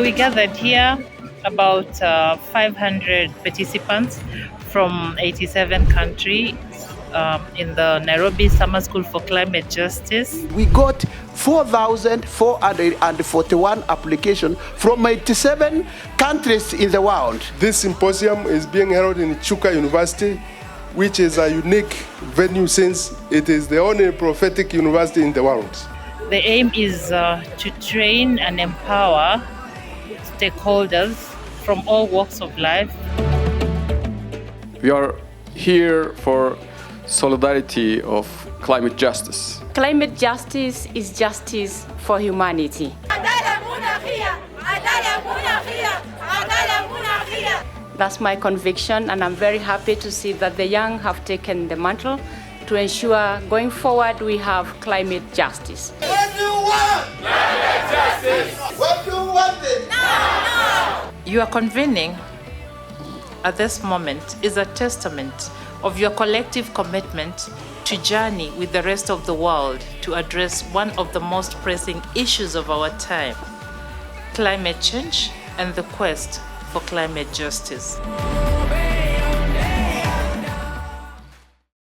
we gathered here about 500 participants from 87 countries in the Nairobi Summer School for Climate Justice. We got 4,441 applications from 87 countries in the world. This symposium is being held in Chuka University, which is a unique venue since it is the only prophetic university in the world. The aim is to train and empower stakeholders from all walks of life. We are here for solidarity of climate justice. Climate justice is justice for humanity. That's my conviction, and I'm very happy to see that the young have taken the mantle to ensure going forward we have climate justice. What do you want? Climate justice! What do you want it? No! Your convening at this moment is a testament of your collective commitment to journey with the rest of the world to address one of the most pressing issues of our time, climate change and the quest for climate justice.